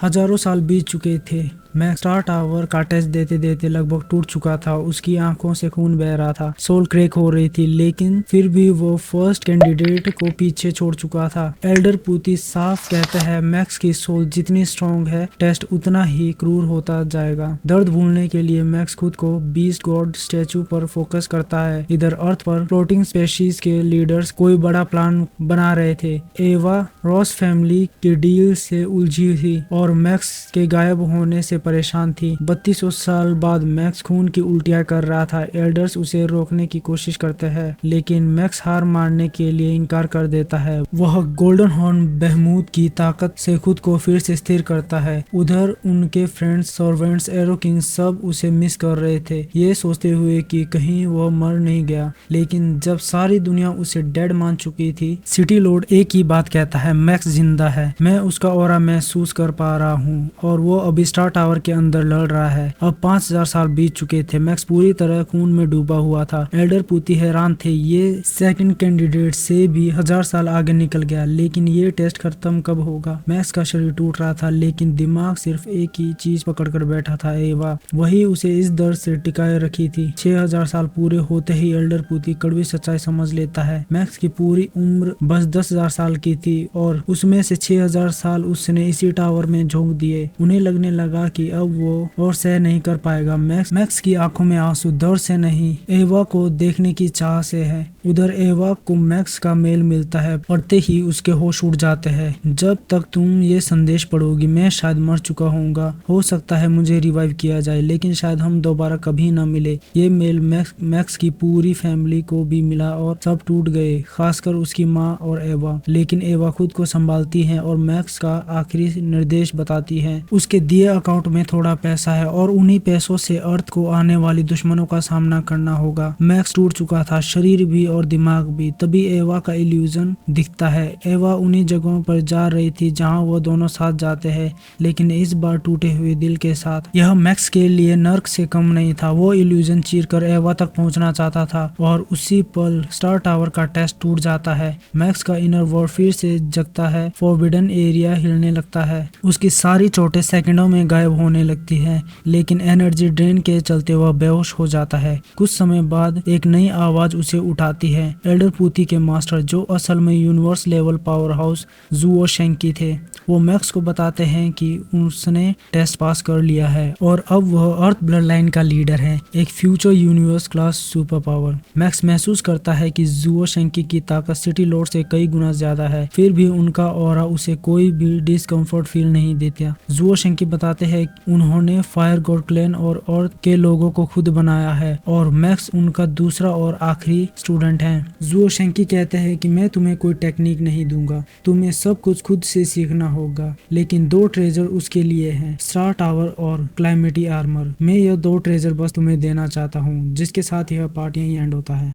हजारों साल बीत चुके थे। मैक्स स्टार टावर का टेस्ट देते देते लगभग टूट चुका था। उसकी आंखों से खून बह रहा था, सोल क्रैक हो रही थी, लेकिन फिर भी वो फर्स्ट कैंडिडेट को पीछे छोड़ चुका था। एल्डर पुती साफ कहता है मैक्स की सोल जितनी स्ट्रांग है, टेस्ट उतना ही क्रूर होता जाएगा। दर्द भूलने के लिए मैक्स खुद को बीस्ट गॉड स्टैचू पर फोकस करता है। इधर अर्थ पर फ्लोटिंग स्पेशीज के लीडर्स कोई बड़ा प्लान बना रहे थे। एवा रॉस फैमिली की डील से उलझी थी और मैक्स के गायब होने से परेशान थी। 3200 साल बाद मैक्स खून की उल्टियां कर रहा था। एल्डर्स उसे रोकने की कोशिश करते हैं, लेकिन मैक्स हार मानने के लिए इनकार कर देता है। वह गोल्डन हॉर्न बहमूद की ताकत से खुद को फिर से स्थिर करता है। उधर उनके फ्रेंड्स, सर्वेंट्स, एरो किंग सब उसे मिस कर रहे थे, ये सोचते हुए कि कहीं वह मर नहीं गया। लेकिन जब सारी दुनिया उसे डेड मान चुकी थी, सिटी लॉर्ड एक ही बात कहता है, मैक्स जिंदा है। मैं उसका ऑरा महसूस कर पा रहा हूँ और वो अभी स्टार टावर के अंदर लड़ रहा है। अब 5000 साल बीत चुके थे। मैक्स पूरी तरह खून में डूबा हुआ था। एल्डर पुती हैरान थे, ये सेकंड कैंडिडेट से भी 1000 साल आगे निकल गया। लेकिन ये टेस्ट खत्म कब होगा? मैक्स का शरीर टूट रहा था, लेकिन दिमाग सिर्फ एक ही चीज पकड़ कर बैठा था, एवा। वही उसे इस दर्द से टिकाए रखी थी। 6000 साल पूरे होते ही एल्डर पुती कड़वी सच्चाई समझ लेता है। मैक्स की पूरी उम्र बस 10,000 साल की थी और उसमें से 6000 साल उसने इसी टावर में झोंक दिए। उन्हें लगने लगा कि अब वो और सह नहीं कर पाएगा। मैक्स की आंखों में आंसू दर्द से नहीं, एवा को देखने की चाह से है। उधर एवा को मैक्स का मेल मिलता है। पढ़ते ही उसके होश उड़ जाते हैं। जब तक तुम ये संदेश पढ़ोगी मैं शायद मर चुका होऊंगा। हो सकता है मुझे रिवाइव किया जाए, लेकिन शायद हम दोबारा कभी न मिले। ये मेल मैक्स की पूरी फैमिली को भी मिला और सब टूट गए, खासकर उसकी माँ और एवा। लेकिन एवा खुद को संभालती है और मैक्स का आखिरी निर्देश बताती है। उसके दिए अकाउंट में थोड़ा पैसा है और उन्हीं पैसों से अर्थ को आने वाली दुश्मनों का सामना करना होगा। मैक्स टूट चुका था, शरीर भी और दिमाग भी। तभी एवा का इल्यूजन दिखता है। एवा उन्हीं जगहों पर जा रही थी जहां वो दोनों साथ जाते हैं, लेकिन इस बार टूटे हुए दिल के साथ। यह मैक्स के लिए नर्क से कम नहीं था। वो इल्यूजन चीरकर एवा तक पहुंचना चाहता था और उसी पल स्टार टावर का टेस्ट टूट जाता है। मैक्स का इनर वर्ल्ड फिर से जगता है। फॉरबिडन एरिया हिलने लगता है। उसकी सारी चोटें सेकंडों में गायब होने लगती है, लेकिन एनर्जी ड्रेन के चलते वह बेहोश हो जाता है। कुछ समय बाद एक नई आवाज उसे उठाती है। एल्डर पुती के मास्टर, जो असल में यूनिवर्स लेवल पावर हाउस जुओ शेंकी थे, वो मैक्स को बताते हैं कि उसने टेस्ट पास कर लिया है और अब वह अर्थ ब्लड लाइन का लीडर है, एक future universe class super power. Max महसूस करता है कि जुओ शेंकी की ताकत सिटी लॉर्ड से कई गुना ज्यादा है, फिर भी उनका ऑरा उसे कोई भी डिस्कम्फर्ट फील नहीं देता। जुओ शेंकी बताते हैं उन्होंने फायर गॉड क्लैन और अर्थ के लोगों को खुद बनाया है और मैक्स उनका दूसरा और आखिरी स्टूडेंट है। जुओ शेंकी कहते हैं कि मैं तुम्हें कोई टेक्निक नहीं दूंगा, तुम्हें सब कुछ खुद से सीखना होगा, लेकिन 2 ट्रेजर उसके लिए हैं, स्टार टावर और क्लाइमेटी आर्मर। मैं यह 2 ट्रेजर बस तुम्हें देना चाहता हूँ, जिसके साथ यह पार्ट यहीं एंड होता है।